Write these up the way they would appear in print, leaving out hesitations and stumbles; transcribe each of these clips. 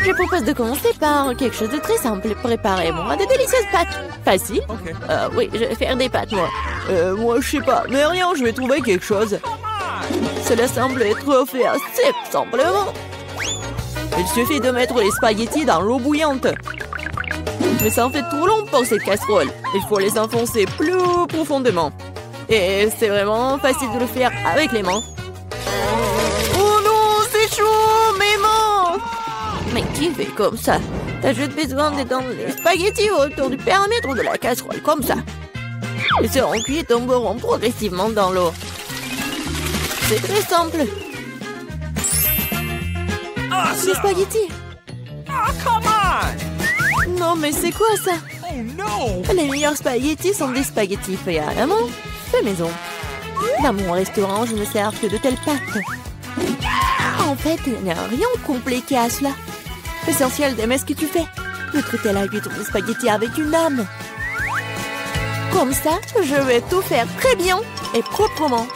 Je propose de commencer par quelque chose de très simple. Préparez-moi de délicieuses pâtes. Facile? Oui, je vais faire des pâtes, moi. Moi, je sais pas. Mais rien, je vais trouver quelque chose. Cela semble être offert assez simplement. Il suffit de mettre les spaghettis dans l'eau bouillante. Mais ça en fait trop long pour cette casserole. Il faut les enfoncer plus profondément. Et c'est vraiment facile de le faire avec les mains. Oh non, c'est chaud, mes mains! Mais qui fait comme ça? T'as juste besoin d'étendre les spaghettis autour du périmètre de la casserole, comme ça. Ils seront cuits et tomberont progressivement dans l'eau. C'est très simple. Les spaghettis. Non, mais c'est quoi ça? Les meilleurs spaghettis sont des spaghettis faits à la main, fait maison. Dans mon restaurant, je ne sers que de telles pâtes. En fait, il n'y a rien de compliqué à cela. L'essentiel d'aimer ce que tu fais. De traiter la huître de spaghettis avec une âme. Comme ça, je vais tout faire très bien et proprement.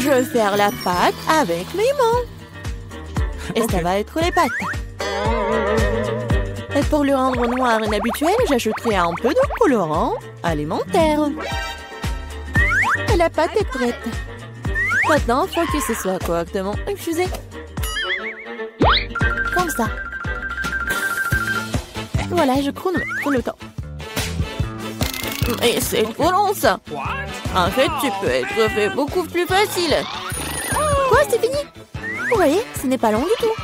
Je vais faire la pâte avec mes mains. Et ça va être les pâtes. Et pour le rendre noir inhabituel, j'ajouterai un peu de colorant alimentaire. Et la pâte est prête. Maintenant, il faut que ce soit correctement infusé. Comme ça. Voilà, je chronomètre le temps. Et c'est trop long, ça. En fait, tu peux être fait beaucoup plus facile. Quoi, c'est fini? Vous voyez, ce n'est pas long du tout.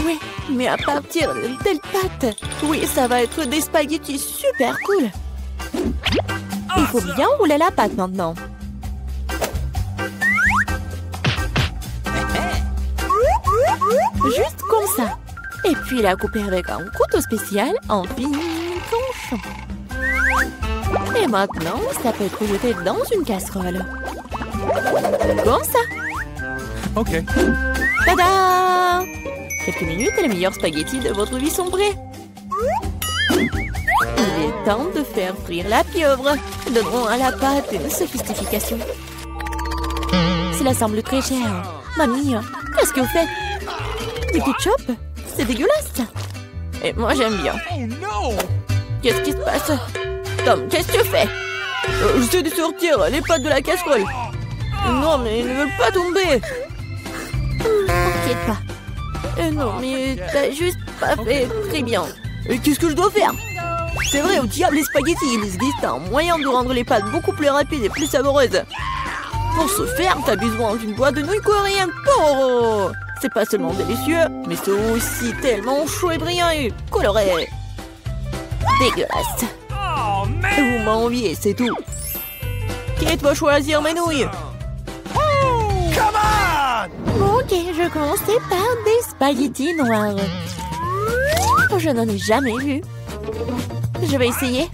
Oui, mais à partir de telle pâte, oui, ça va être des spaghettis super cool. Il faut bien rouler la pâte maintenant. Juste comme ça. Et puis la couper avec un couteau spécial en fines tranches. Et maintenant, ça peut être jeté dans une casserole. Comme ça. Ok. Tada! Quelques minutes et les meilleurs spaghettis de votre vie sont prêts. Il est temps de faire frire la pieuvre. Donnons à la pâte une sophistication. Cela semble très cher. Mamie, qu'est-ce que vous faites? Du ketchup? C'est dégueulasse. Et moi, j'aime bien. Qu'est-ce qui se passe? Tom, qu'est-ce que tu fais? J'essaie de sortir les pâtes de la casserole. Non, mais ils ne veulent pas tomber. T'inquiète pas. Non, mais t'as juste pas fait très bien. Et qu'est-ce que je dois faire? C'est vrai, au diable les spaghettis, il existe un moyen de rendre les pâtes beaucoup plus rapides et plus savoureuses. Pour ce faire, t'as besoin d'une boîte de nouilles coréennes Toro. C'est pas seulement délicieux, mais c'est aussi tellement chaud et brillant et coloré. Dégueulasse. Vous m'enviez, c'est tout. Qui va choisir mes nouilles? Bon, ok, je commençais par des spaghettis noirs. Je n'en ai jamais vu. Je vais essayer.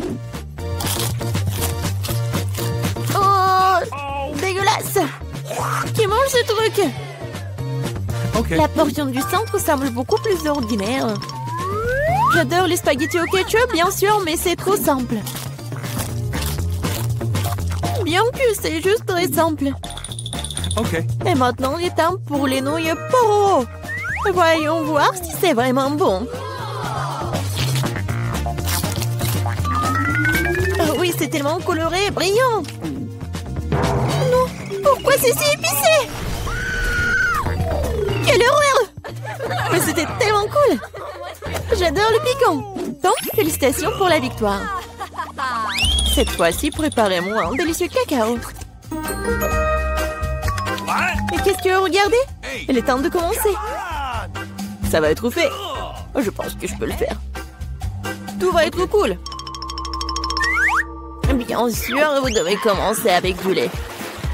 Oh, dégueulasse. Qui mange ce truc? Okay. La portion du centre semble beaucoup plus ordinaire. J'adore les spaghettis au ketchup, bien sûr, mais c'est trop simple. Bien que c'est juste très simple. Ok. Et maintenant, il est temps pour les nouilles Poro. Voyons voir si c'est vraiment bon. Oh oui, c'est tellement coloré et brillant. Non, pourquoi c'est si épicé? Quelle horreur! Mais c'était tellement cool. J'adore le piquant. Donc, félicitations pour la victoire. Cette fois-ci, préparez-moi un délicieux cacao. Et qu'est-ce que vous regardez? Il est temps de commencer. Ça va être fait. Je pense que je peux le faire. Tout va être cool. Bien sûr, vous devez commencer avec du lait.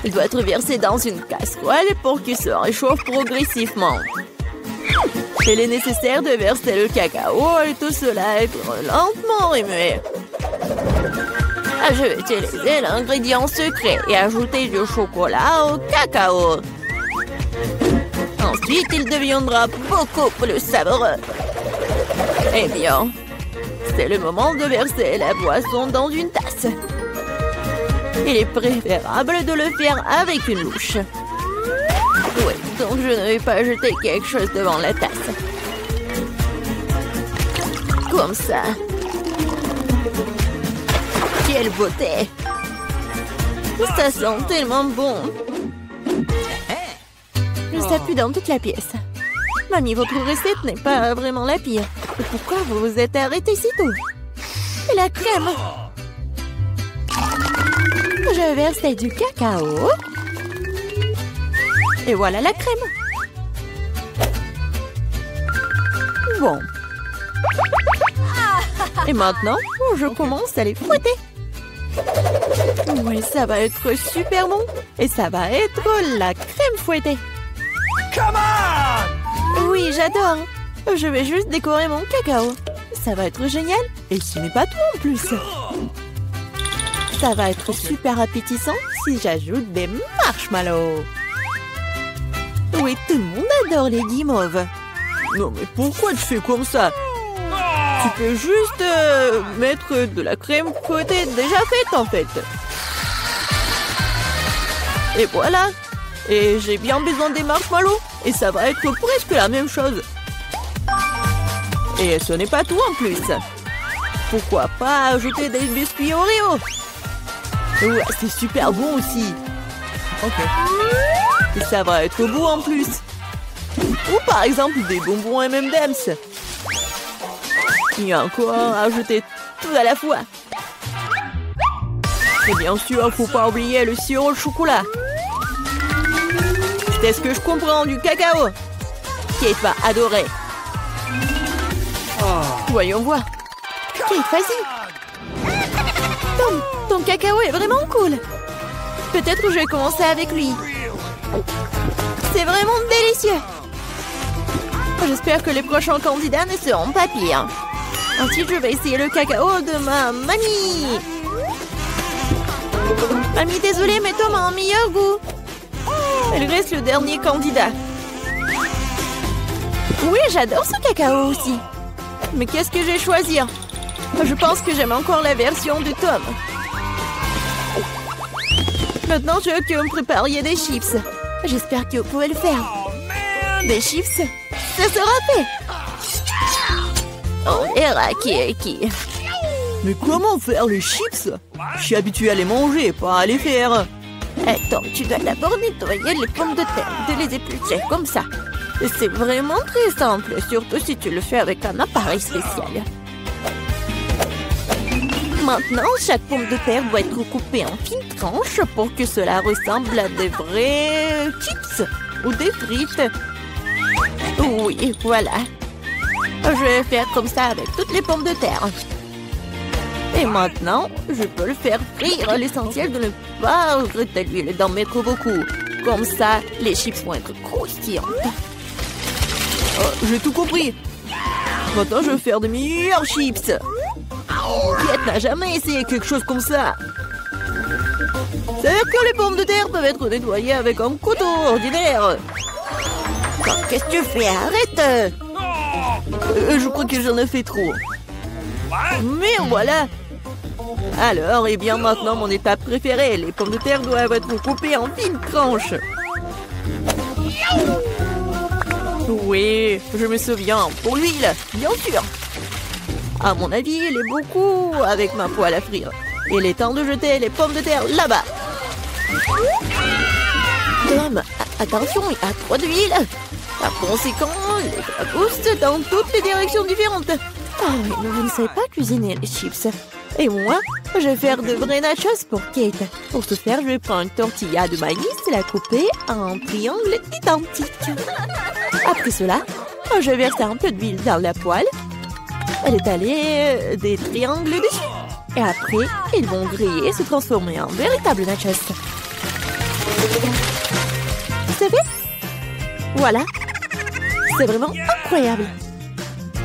Il doit être versé dans une casserole pour qu'il se réchauffe progressivement. Il est nécessaire de verser le cacao et tout cela être lentement remué. Je vais utiliser l'ingrédient secret et ajouter du chocolat au cacao. Ensuite, il deviendra beaucoup plus savoureux. Eh bien, c'est le moment de verser la boisson dans une tasse. Il est préférable de le faire avec une louche. Oui, donc Je ne vais pas jeter quelque chose devant la tasse. Comme ça. Quelle beauté! Ça sent tellement bon. Ça pue dans toute la pièce. Mamie, votre recette n'est pas vraiment la pire. Pourquoi vous vous êtes arrêté si tôt? Et la crème? Je verse du cacao. Et voilà la crème. Bon. Et maintenant, je commence à les fouetter. Oui, ça va être super bon. Et ça va être la crème fouettée. Come on! Oui, j'adore. Je vais juste décorer mon cacao. Ça va être génial. Et ce n'est pas tout en plus. Ça va être super appétissant si j'ajoute des marshmallows. Oui, tout le monde adore les guimauves. Non, mais pourquoi tu fais comme ça? Tu peux juste mettre de la crème fouettée déjà faite, en fait. Et voilà. Et j'ai bien besoin des marshmallows. Et ça va être presque la même chose. Et ce n'est pas tout en plus. Pourquoi pas ajouter des biscuits Oreo? Ouais, c'est super bon aussi. Ok. Et ça va être beau en plus. Ou par exemple des bonbons M&M's. Il y a encore à ajouter tout à la fois. Et bien sûr, faut pas oublier le sirop au chocolat. C'est ce que je comprends du cacao. Kate va adorer. Voyons voir. Kate, vas-y. Ton cacao est vraiment cool. Peut-être que je vais commencer avec lui. C'est vraiment délicieux. J'espère que les prochains candidats ne seront pas pires. Ensuite, je vais essayer le cacao de ma mamie. Mamie, désolée, mais Tom a un meilleur goût. Elle reste le dernier candidat. Oui, j'adore ce cacao aussi. Mais qu'est-ce que je vais choisir? Je pense que j'aime encore la version de Tom. Maintenant, je veux que vous me prépariez des chips. J'espère que vous pouvez le faire. Des chips, ça sera fait. On verra qui est qui. Mais comment faire les chips? Je suis habituée à les manger, pas à les faire. Attends, tu dois d'abord nettoyer les pommes de terre, de les éplucher comme ça. C'est vraiment très simple, surtout si tu le fais avec un appareil spécial. Maintenant, chaque pomme de terre doit être coupée en fines tranches pour que cela ressemble à des vrais chips ou des frites. Oui, voilà. Je vais faire comme ça avec toutes les pommes de terre. Et maintenant, je peux le faire frire. L'essentiel de ne pas regretter l'huile, d'en mettre beaucoup. Comme ça, les chips vont être croustillantes. Oh, j'ai tout compris. Maintenant, je vais faire de meilleurs chips. Kate n'a jamais essayé quelque chose comme ça. C'est-à-dire que les pommes de terre peuvent être nettoyées avec un couteau ordinaire. Qu'est-ce que tu fais? Arrête! Je crois que j'en ai fait trop. Mais voilà. Alors, et bien maintenant, mon étape préférée. Les pommes de terre doivent être coupées en fines tranches. Oui, je me souviens. Pour l'huile, bien sûr. À mon avis, il est beaucoup avec ma poêle à frire. Il est temps de jeter les pommes de terre là-bas. Tom, attention, il y a trop d'huile. Par conséquent, les poussent dans toutes les directions différentes. Oh, mais vous ne savez pas cuisiner les chips. Et moi, je vais faire de vrais nachos pour Kate. Pour ce faire, je vais prendre une tortilla de maïs et la couper en triangles identiques. Après cela, je vais verser un peu d'huile dans la poêle. Elle étaler des triangles dessus. Et après, ils vont griller et se transformer en véritables nachos. Vous savez? Voilà. C'est vraiment incroyable.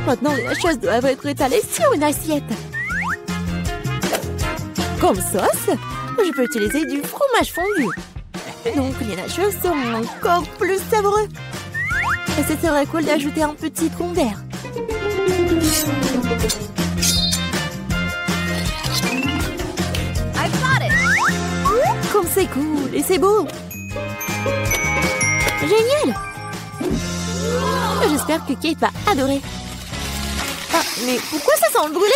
Maintenant, les nachos doivent être étalés sur une assiette. Comme sauce, je peux utiliser du fromage fondu. Donc, les nachos seront encore plus savoureux. Et ce serait cool d'ajouter un petit citron vert. Comme c'est cool et c'est beau. Génial. J'espère que Kate va adorer. Ah, mais pourquoi ça sent le brûlé?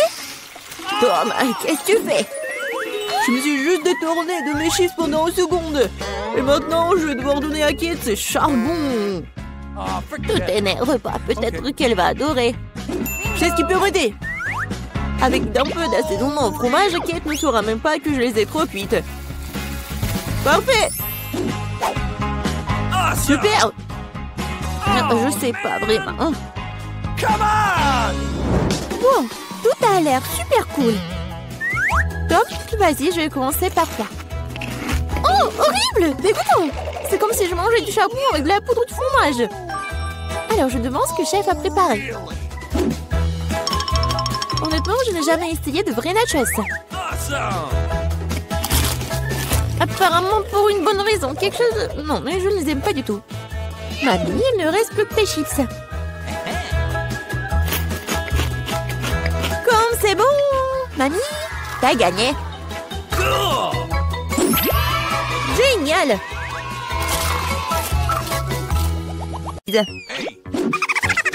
Tom, qu'est-ce que tu fais? Je me suis juste détournée de mes chiffres pendant une seconde. Et maintenant, je vais devoir donner à Kate ses charbons. Ne t'énerve pas, peut-être qu'elle va adorer. Je sais ce qui peut m'aider. Avec d'un peu d'assaisonnement au fromage, Kate ne saura même pas que je les ai trop cuites. Parfait. Super. Je sais pas vraiment. Bon, tout a l'air super cool. Top, vas-y, je vais commencer par toi. Oh, horrible! Dégoûtant! C'est comme si je mangeais du charbon avec de la poudre de fromage. Alors, je demande ce que chef a préparé. Honnêtement, je n'ai jamais essayé de vrais nachos. Apparemment pour une bonne raison. Quelque chose... Non, mais je ne les aime pas du tout. Mamie, il ne reste plus que tes chips. Comme c'est bon! Mamie, t'as gagné. Génial!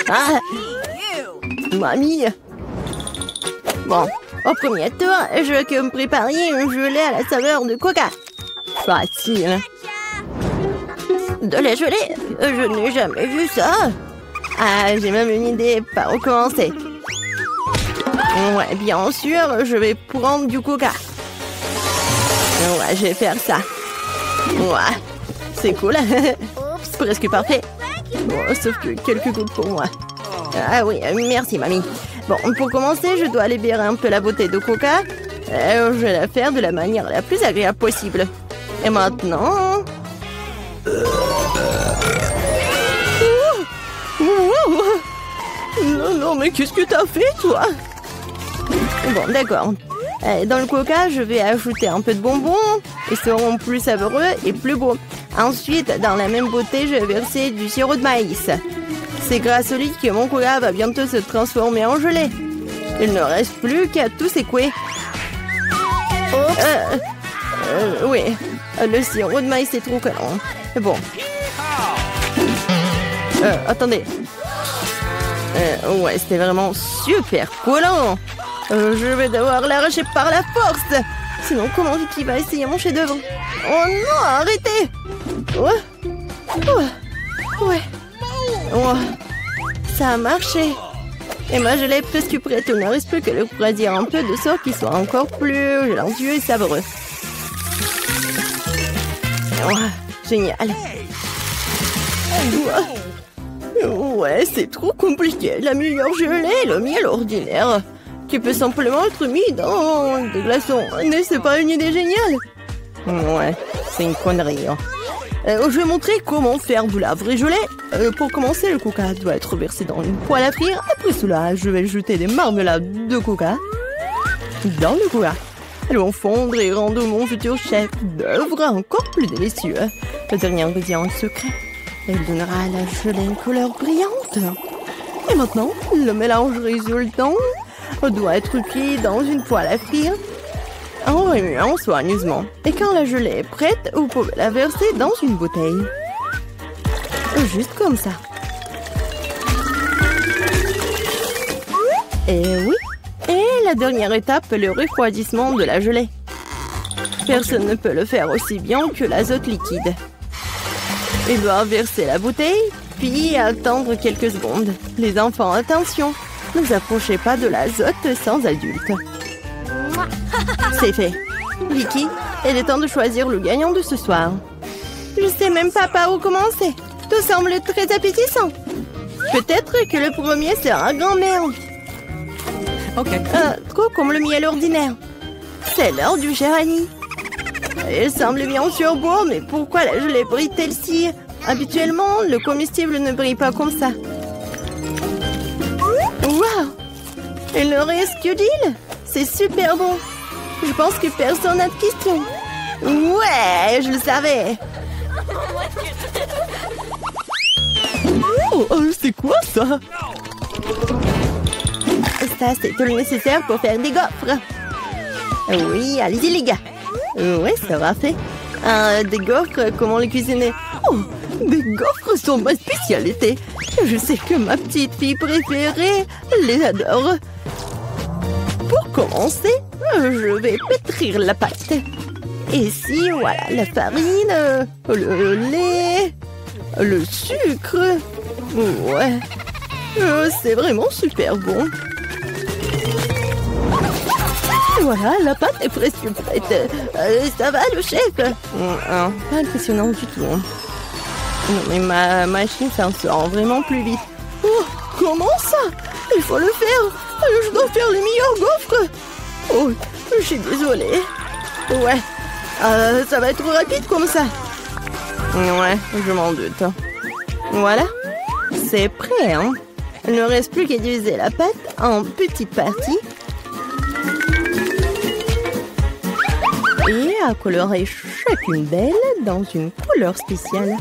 Ah! Mamie! Bon, au premier tour, je veux que me prépariez un gelé à la saveur de coca. Facile. De la gelée? Je n'ai jamais vu ça. Ah, j'ai même une idée par où commencer. Ouais, bien sûr, je vais prendre du coca. Ouais, je vais faire ça. Ouais, c'est cool. C'est presque parfait. Bon, sauf que quelques gouttes pour moi. Ah oui, merci, mamie. Bon, pour commencer, je dois libérer un peu la bouteille de coca. Je vais la faire de la manière la plus agréable possible. Et maintenant... Non, non, mais qu'est-ce que t'as fait, toi? Bon, d'accord. Dans le coca, je vais ajouter un peu de bonbons. Ils seront plus savoureux et plus beaux. Ensuite, dans la même bouteille, je vais verser du sirop de maïs. C'est grâce au lit que mon coca va bientôt se transformer en gelée. Il ne reste plus qu'à tout secouer. Oui, le sirop de maïs est trop collant. Bon. Attendez. Ouais, c'était vraiment super collant. Je vais devoir l'arracher par la force. Sinon, comment Vicky va essayer mon chef-d'œuvre? Oh non, arrêtez! Ouais. Oh, ça a marché. Et ma gelée est presque prête. Il ne reste plus que le refroidir un peu de sorte qu'il soit encore plus gélatineux et savoureux. Oh, génial. Ouais, c'est trop compliqué. La meilleure gelée est le miel ordinaire, qui peut simplement être mis dans des glaçons. N'est-ce pas une idée géniale? Ouais, c'est une connerie. Hein. Je vais montrer comment faire de la vraie gelée. Pour commencer, le coca doit être versé dans une poêle à frire. Après cela, je vais ajouter des marmelades de coca dans le coca. Elles vont fondre et rendre mon futur chef-d'œuvre encore plus délicieux. Le dernier ingrédient secret. Il donnera à la gelée une couleur brillante. Et maintenant, le mélange résultant doit être cuit dans une poêle à frire en remuant soigneusement. Et quand la gelée est prête, vous pouvez la verser dans une bouteille. Juste comme ça. Et oui. Et la dernière étape, le refroidissement de la gelée. Personne ne peut le faire aussi bien que l'azote liquide. Il doit verser la bouteille, puis attendre quelques secondes. Les enfants, attention, ne vous approchez pas de l'azote sans adulte. C'est fait. Vicky, il est temps de choisir le gagnant de ce soir. Je sais même pas par où commencer. Tout semble très appétissant. Peut-être que le premier sera grand-mère. Ok. Trop comme le miel ordinaire. C'est l'heure du Géranie. Il semble bien sûr beau, mais pourquoi la gelée brille-t-elle si? Habituellement, le comestible ne brille pas comme ça. Waouh! Il ne reste que d'huile. C'est super bon. Je pense que personne n'a de questions. Ouais, je le savais. Oh, c'est quoi ça? Ça, c'est tout le nécessaire pour faire des gaufres. Oui, allez-y les gars. Oui, ça va fait. Des gaufres, comment les cuisiner? Oh, des gaufres sont ma spécialité. Je sais que ma petite fille préférée les adore. Pour commencer, je vais pétrir la pâte. Ici, voilà la farine, le lait, le sucre. Ouais, c'est vraiment super bon. Voilà, la pâte est presque prête. Ça va, le chef? Pas impressionnant du tout. Non, mais ma machine s'en sort vraiment plus vite. Oh, comment ça? Il faut le faire. Je dois faire les meilleurs gaufres. Oh, je suis désolée. Ouais, ça va être rapide comme ça. Ouais, je m'en doute. Voilà, c'est prêt, hein. Il ne reste plus qu'à diviser la pâte en petites parties. Et à colorer chacune d'elles dans une couleur spéciale.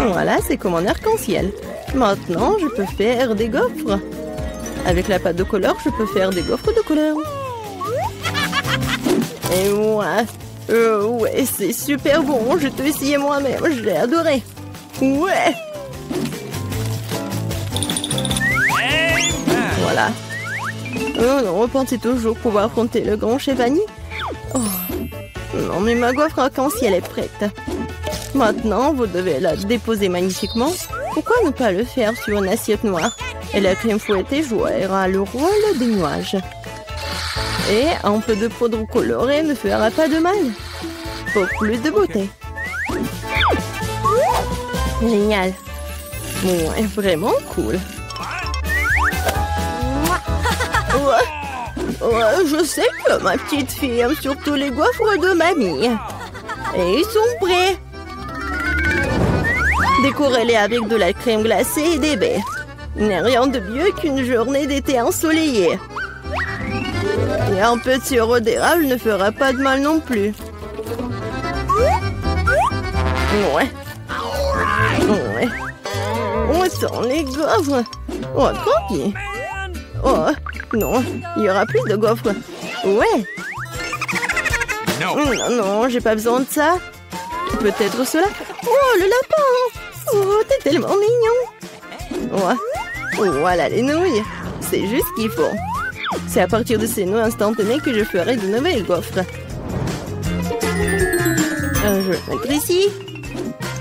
Voilà, c'est comme un arc-en-ciel. Maintenant, je peux faire des gaufres. Avec la pâte de couleur, je peux faire des gaufres de couleur. Et ouais, c'est super bon. Je t'ai essayé moi-même, je l'ai adoré. Ouais. Voilà. Oh non, on pensait toujours pouvoir affronter le grand chef Annie. Oh. Non, mais ma gaufre arc-en-ciel est prête. Maintenant, vous devez la déposer magnifiquement. Pourquoi ne pas le faire sur une assiette noire? Et la crème fouettée jouera le rôle des nuages. Et un peu de poudre colorée ne fera pas de mal. Pour plus de beauté. Génial. Ouais, vraiment cool. Ouais, je sais que ma petite fille aime surtout les gaufres de mamie. Et ils sont prêts. Décorez-les avec de la crème glacée et des baies. Il n'y a rien de mieux qu'une journée d'été ensoleillée. Et un peu de sirop d'érable ne fera pas de mal non plus. Ouais. Ouais. On sent les gaufres. Oh, tranquille. Oh, non, il y aura plus de gaufres. Ouais. Non, non, j'ai pas besoin de ça. Peut-être cela. Oh, le lapin. Oh, t'es tellement mignon. Ouais. Voilà les nouilles. C'est juste ce qu'il faut. C'est à partir de ces nouilles instantanées que je ferai de nouvelles gaufres. Je vais le mettre ici.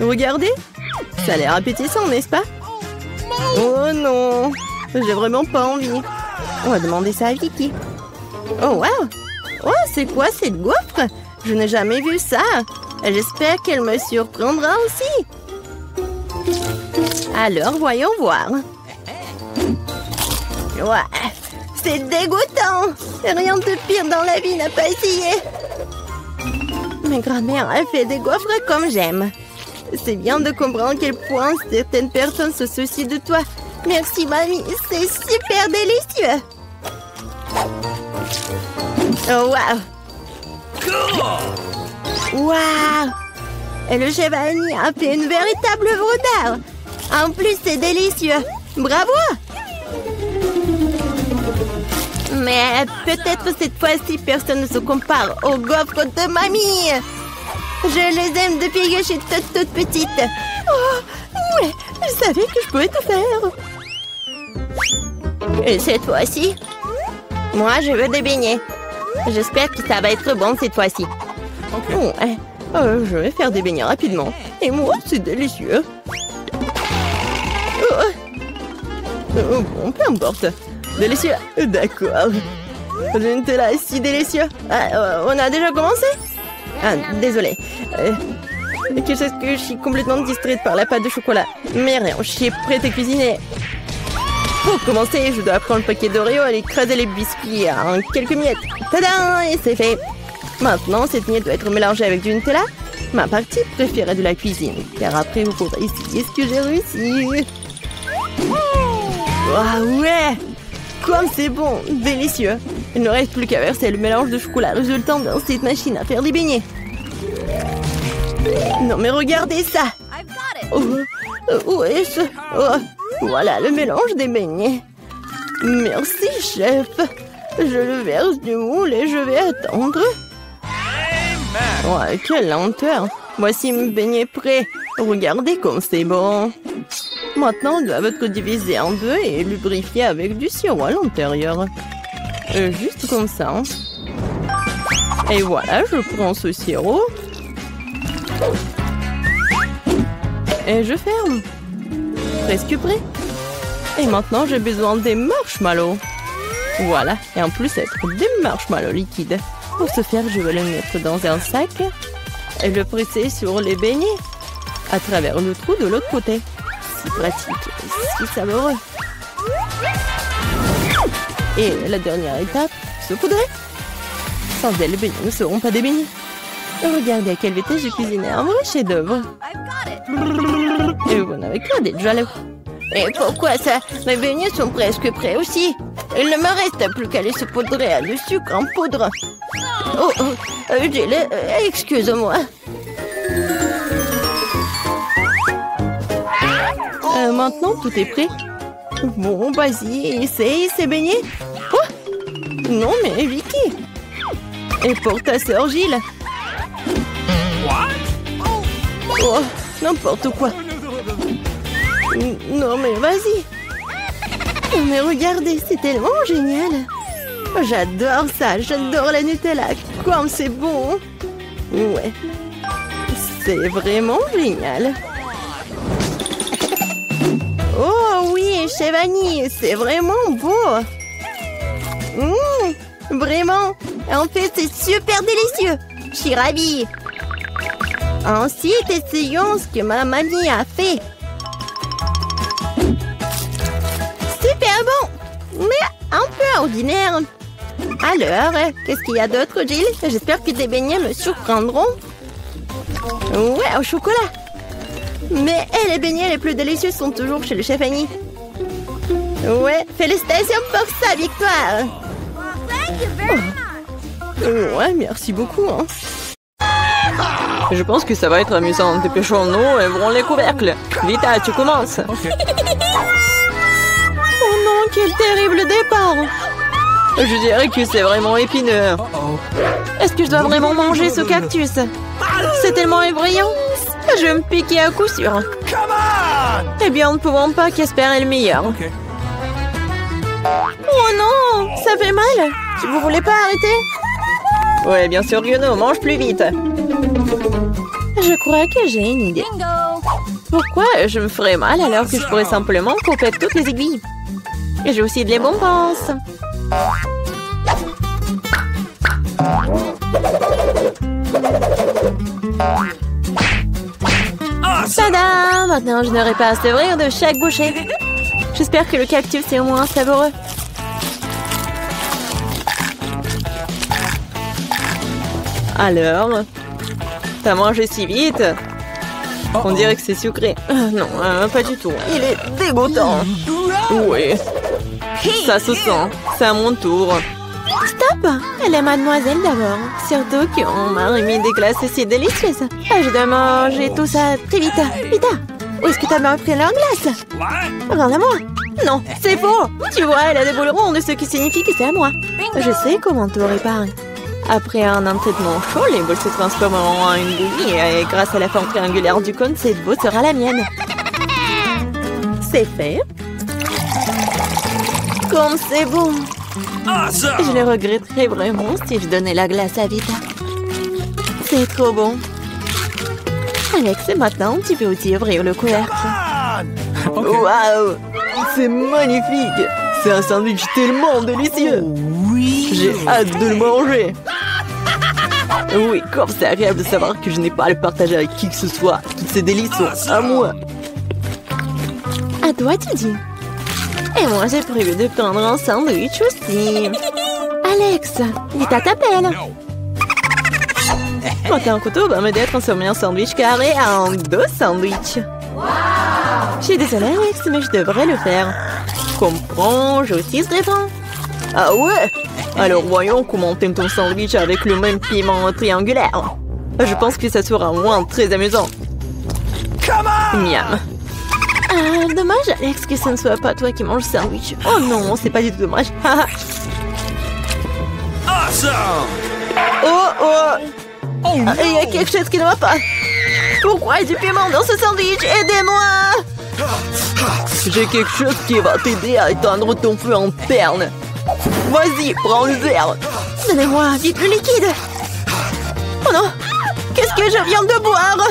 Regardez. Ça a l'air appétissant, n'est-ce pas? Oh non. J'ai vraiment pas envie. On va demander ça à Vicky. Oh, wow. Oh, c'est quoi cette gaufre? Je n'ai jamais vu ça. J'espère qu'elle me surprendra aussi. Alors, voyons voir. Ouais, c'est dégoûtant. Rien de pire dans la vie n'a pas essayé. Ma grand-mère a fait des gaufres comme j'aime. C'est bien de comprendre à quel point certaines personnes se soucient de toi. Merci, mamie. C'est super délicieux. Oh, waouh. Waouh. Et le chef Annie a fait une véritable œuvre d'art. En plus, c'est délicieux. Bravo. Mais peut-être cette fois-ci, personne ne se compare aux gaufres de mamie. Je les aime depuis que je suis toute petite. Oh, ouais, je savais que je pouvais tout faire. Et cette fois-ci, moi, je veux des beignets. J'espère que ça va être bon cette fois-ci. Ouais, je vais faire des beignets rapidement. Et moi, c'est délicieux. Bon, peu importe. Délicieux. D'accord. Le Nutella est si délicieux. On a déjà commencé? Désolée. Qu'est-ce que je suis complètement distraite par la pâte de chocolat. Mais rien, je suis prête à cuisiner. Pour commencer, je dois prendre le paquet d'Oreo et écraser les biscuits en quelques miettes. Tadam! Et c'est fait. Maintenant, cette miette doit être mélangée avec du Nutella. Ma partie préférée de la cuisine. Car après, vous pourrez essayer ce que j'ai réussi. Ah ouais! Comme c'est bon! Délicieux! Il ne reste plus qu'à verser le mélange de chocolat résultant dans cette machine à faire des beignets. Non mais regardez ça! Voilà le mélange des beignets. Merci, chef. Je le verse du moule et je vais attendre. Ouais, quelle lenteur. Voici mes beignets prêts. Regardez comme c'est bon. Maintenant, ils doivent être divisés en deux et lubrifiés avec du sirop à l'intérieur. Juste comme ça. Et voilà, je prends ce sirop. Et je ferme. Presque prêt. Et maintenant, j'ai besoin des marshmallows. Voilà. Et en plus, être des marshmallows liquides. Pour ce faire, je vais le mettre dans un sac et le presser sur les beignets à travers le trou de l'autre côté. Si pratique, si savoureux. Et la dernière étape, saupoudrer. Sans elle, les beignets ne seront pas des beignets. Et regardez à quelle vitesse j'ai cuisiné un vrai chef-d'œuvre. Et vous n'avez qu'à d'être jaloux. Et pourquoi ça? Mes beignets sont presque prêts aussi. Il ne me reste plus qu'à les saupoudrer le sucre en poudre. Oh, Jill, excuse-moi. Maintenant, tout est prêt. Bon, vas-y, essaye ces beignets. Oh, non, mais Vicky. Et pour ta sœur Jill. Oh, n'importe quoi. Non, mais vas-y. Mais regardez, c'est tellement génial. J'adore ça, j'adore la Nutella. Comme c'est bon. Ouais. C'est vraiment génial. Oh oui, chez Vanille, c'est vraiment beau. Vraiment. En fait, c'est super délicieux. Je suis ravie. Ensuite, essayons ce que ma mamie a fait. Super bon, mais un peu ordinaire. Alors, qu'est-ce qu'il y a d'autre, Jill? J'espère que tes beignets me surprendront. Ouais, au chocolat. Mais les beignets les plus délicieux sont toujours chez le chef Annie. Ouais, félicitations pour sa victoire. Oh. Ouais, merci beaucoup. Hein. Je pense que ça va être amusant. Dépêchons-nous et ouvrons les couvercles. Vita, tu commences. Okay. Oh non, quel terrible départ. Je dirais que c'est vraiment épineux. Est-ce que je dois vraiment manger ce cactus? C'est tellement effrayant. Je vais me piquer à coup sûr. Eh bien, ne pouvons pas qu'espérer le meilleur. Okay. Oh non, ça fait mal. Vous voulez pas arrêter? Ouais, bien sûr que non, mange plus vite. Je crois que j'ai une idée. Pourquoi je me ferais mal alors que je pourrais simplement couper toutes les aiguilles? Et j'ai aussi des bonbons. Tada! Maintenant, je n'aurai pas à sevrir de chaque bouchée. J'espère que le cactus est au moins savoureux. Alors, t'as mangé si vite? On dirait que c'est sucré. Non, pas du tout. Il est dégoûtant. Oui. Ça se sent. C'est à mon tour. Stop! Elle est mademoiselle d'abord. Surtout qu'on m'a remis des glaces si délicieuses. Je dois manger tout ça très vite. Vita, où est-ce que t'as bien pris leur glace? Regarde-moi. Non, c'est faux. Tu vois, elle a des boules rondes, ce qui signifie que c'est à moi. Je sais comment te réparer. Après un entraînement chaud, les boules se transformeront en une bouillie et grâce à la forme triangulaire du cône, cette boule sera la mienne. C'est fait. Comme c'est bon. Je le regretterais vraiment si je donnais la glace à Vita. C'est trop bon. Alex, maintenant, tu peux aussi ouvrir le couvercle. Waouh! C'est magnifique! C'est un sandwich tellement délicieux! Oui! J'ai hâte de le manger! Oui, comme c'est agréable de savoir que je n'ai pas à le partager avec qui que ce soit. Toutes ces délices sont à moi. À toi, tu dis. Et moi, j'ai prévu de prendre un sandwich aussi. Alex, Vita t'appelle. Quand un couteau va m'aider à transformer un sandwich carré en 2 sandwichs. Je suis désolée, Alex, mais je devrais le faire. Comprends, j'ai aussi ce défend. Ah ouais? Alors voyons comment t'aimes ton sandwich avec le même piment triangulaire. Je pense que ça sera au moins très amusant. Miam. Ah, dommage, Alex, que ce ne soit pas toi qui mange le sandwich. Oh non, c'est pas du tout dommage. Oh, oh. Il y a quelque chose qui ne va pas. Pourquoi du piment dans ce sandwich? Aidez-moi! J'ai quelque chose qui va t'aider à éteindre ton feu interne. Vas-y, prends le verre. Donnez-moi vite le liquide. Oh non! Qu'est-ce que je viens de boire?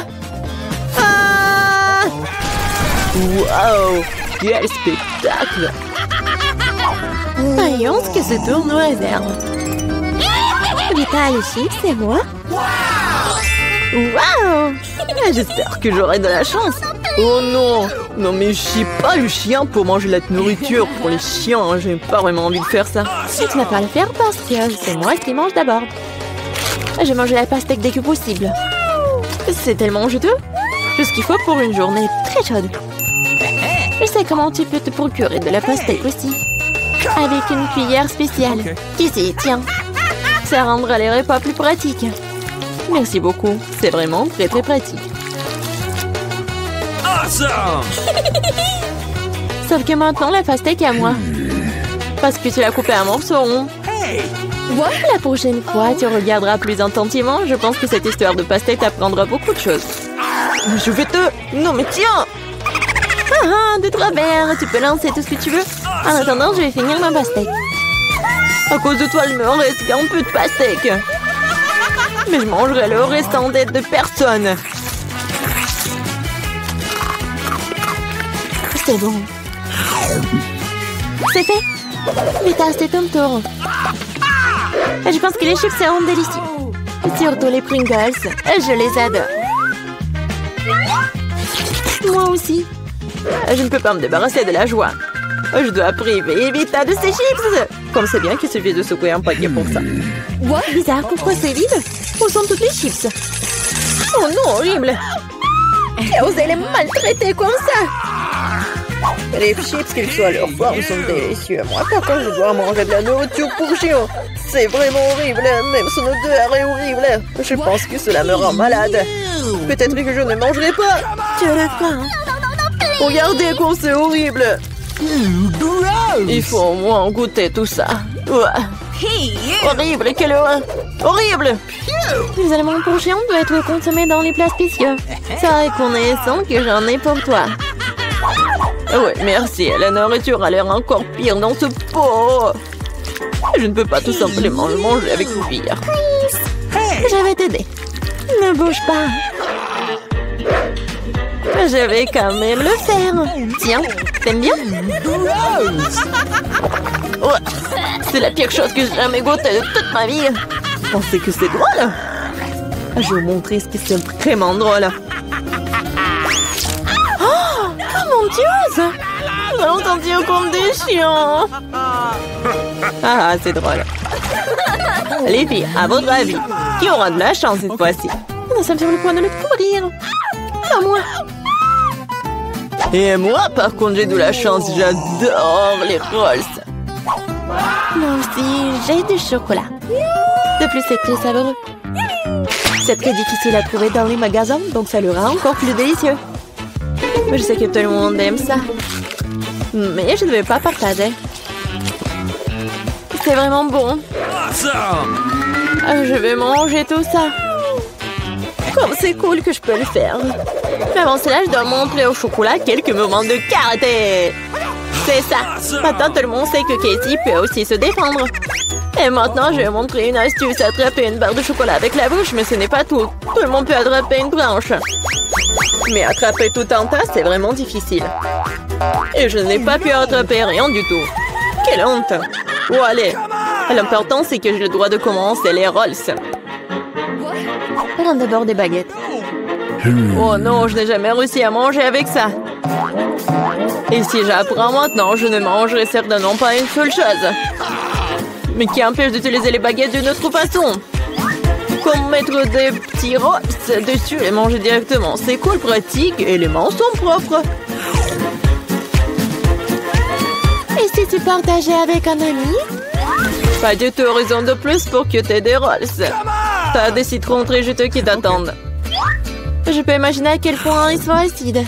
Ah! Wow! Quel spectacle! Voyons ce que se tourne au hasard. Vita, les chips, c'est moi? Wow! J'espère que j'aurai de la chance. Oh non! Non mais je suis pas le chien pour manger la nourriture pour les chiens. J'ai pas vraiment envie de faire ça. Tu vas pas le faire parce que c'est moi qui mange d'abord. Je mange la pastèque dès que possible. C'est tellement juteux. Tout ce qu'il faut pour une journée très chaude. Je sais comment tu peux te procurer de la pastèque aussi. Avec une cuillère spéciale. Ici, tiens. Ça rendra les repas plus pratiques. Merci beaucoup. C'est vraiment très très pratique. Sauf que maintenant, la pastèque est à moi. Parce que tu l'as coupée en morceaux ronds. La prochaine fois, tu regarderas plus attentivement. Je pense que cette histoire de pastèque t'apprendra beaucoup de choses. Je vais te... Non mais tiens! Ah, 2, 3 verres. Tu peux lancer tout ce que tu veux. En attendant, je vais finir ma pastèque. À cause de toi, il me reste un peu de pastèque. Mais je mangerai le restant d'aide de personne. C'est bon. C'est fait. Vita, c'est ton tour. Je pense que les chips seront délicieux. Surtout les Pringles. Je les adore. Moi aussi. Je ne peux pas me débarrasser de la joie. Je dois priver Vita de ses chips. Comme c'est bien qu'il suffit de secouer un paquet pour ça. Bizarre, pourquoi c'est vide? Où sont toutes les chips? Oh non, horrible. Qui a osé les maltraiter comme ça? Les chips, quelle que soit leur forme, sont délicieux. Moi, par contre, je dois manger de la nourriture pour chien. C'est vraiment horrible. Même son odeur est horrible. Je pense que cela me rend malade. Peut-être que je ne mangerai pas. Tu as faim? Regardez comme c'est horrible. Il faut au moins goûter tout ça. Horrible, quelle horreur. Horrible. Les aliments pour chien doivent être consommés dans les plats spéciaux. C'est reconnaissant que j'en ai pour toi. Ouais, merci. La nourriture a l'air encore pire dans ce pot. Je ne peux pas tout simplement le manger avec cuillère. Je vais t'aider. Ne bouge pas. Je vais quand même le faire. Tiens, t'aimes bien? Oh, c'est la pire chose que j'ai jamais goûtée de toute ma vie. Vous pensez que c'est drôle? Je vais vous montrer ce qui est vraiment drôle. Oh mon Dieu! Nous allons sentir comme des chiens. Ah, c'est drôle. Les filles, à votre avis, qui aura de la chance cette fois-ci? Nous sommes sur le point de le découvrir. Pas moi. Et moi, par contre, j'ai de la chance. J'adore les rolls. Moi aussi, j'ai du chocolat. De plus, c'est très savoureux. C'est très difficile à trouver dans les magasins, donc ça le rend encore plus délicieux. Je sais que tout le monde aime ça. Mais je ne vais pas partager. C'est vraiment bon. Je vais manger tout ça. Comme c'est cool que je peux le faire. Mais avant cela, je dois montrer au chocolat quelques moments de karaté. C'est ça. Maintenant, tout le monde sait que Casey peut aussi se défendre. Et maintenant, je vais montrer une astuce. Attraper une barre de chocolat avec la bouche, mais ce n'est pas tout. Tout le monde peut attraper une branche. Mais attraper tout un tas, c'est vraiment difficile. Et je n'ai pas pu attraper rien du tout. Quelle honte. Oh, allez. L'important, c'est que j'ai le droit de commencer les rolls. Prends d'abord des baguettes. Oh non, je n'ai jamais réussi à manger avec ça. Et si j'apprends maintenant, je ne mangerai certainement pas une seule chose. Mais qui empêche d'utiliser les baguettes d'une autre façon? Comme mettre des petits rolls dessus et manger directement. C'est cool, pratique et les mains sont propres. Et si tu partageais avec un ami? Pas du tout, raison de plus pour que tu aies des rolls. T'as des citrons très juteux qui t'attendent. Je peux imaginer à quel point ils sont acides.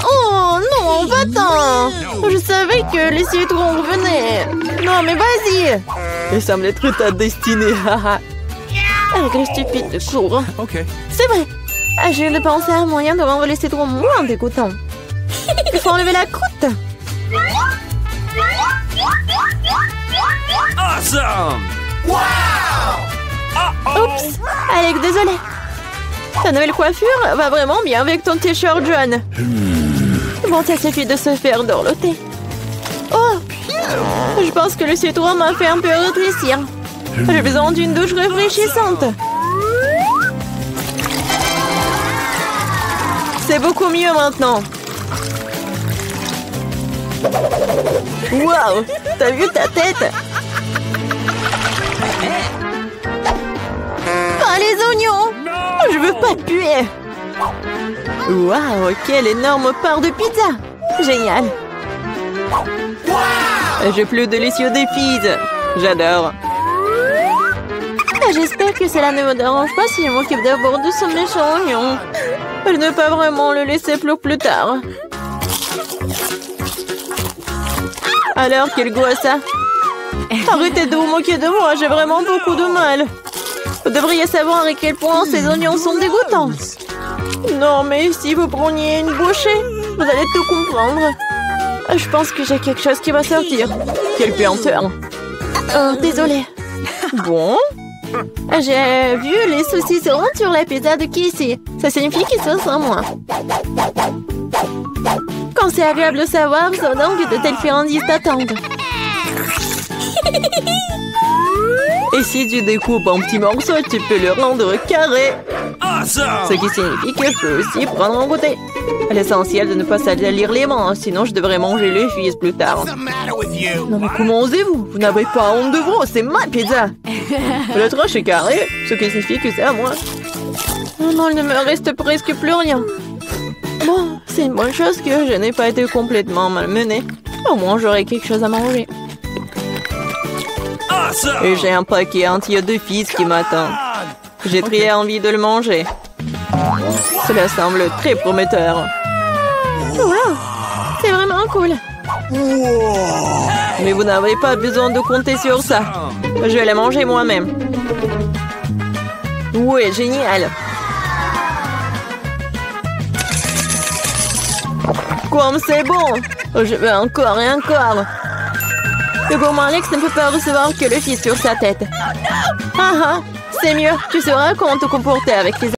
Oh non, va-t'en! Je savais que les citrons revenaient. Non, mais vas-y! Il semble être ta destinée. Avec le stupide de cours. Okay. C'est vrai. Ah, je viens de penser à un moyen de rendre les cédrats moins dégoûtants. Il faut enlever la croûte. Awesome! Oups, Alex, désolé. Ta nouvelle coiffure va vraiment bien avec ton t-shirt jaune. Bon, ça suffit de se faire dorloter. Oh, je pense que le citron m'a fait un peu rétrécir. J'ai besoin d'une douche rafraîchissante. C'est beaucoup mieux maintenant. Waouh, t'as vu ta tête? Pas les oignons! Je veux pas puer. Waouh, quelle énorme part de pizza! Génial! J'ai plus délicieux des pizzas. J'adore. J'espère que cela ne me dérange pas si je m'occupe d'abord de ce méchant oignon. Je ne peux pas vraiment le laisser pour plus tard. Alors, quel goût a ça? Arrêtez de vous moquer de moi, j'ai vraiment beaucoup de mal. Vous devriez savoir à quel point ces oignons sont dégoûtants. Non, mais si vous preniez une bouchée, vous allez tout comprendre. Je pense que j'ai quelque chose qui va sortir. Quelle puanteur. Oh, désolée. Bon. J'ai vu les saucisses rondes sur la pizza de Casey. Ça signifie qu'ils sont sans moi. Quand c'est agréable de savoir, c'est donc que de telles friandises t'attendent. Et si tu découpes en petits morceaux, tu peux le rendre carré. Ce qui signifie que je peux aussi prendre un goûter. L'essentiel de ne pas salir les mains, sinon je devrais manger les fils plus tard. Non mais comment osez-vous? Vous n'avez pas honte de vous, c'est ma pizza. Le tranche est carré, ce qui signifie que c'est à moi. Oh non, il ne me reste presque plus rien. Bon, c'est une bonne chose que je n'ai pas été complètement malmenée. Au moins j'aurai quelque chose à manger. Et j'ai un paquet entier de fils qui m'attend. J'ai très envie de le manger. Cela semble très prometteur. Wow, c'est vraiment cool. Mais vous n'avez pas besoin de compter sur ça. Je vais les manger moi-même. Ouais, génial. Comme c'est bon. Je veux encore et encore. Le gourmand Alex ne peut pas recevoir que le fils sur sa tête. Ah ah, c'est mieux. Tu sauras comment te comporter avec tes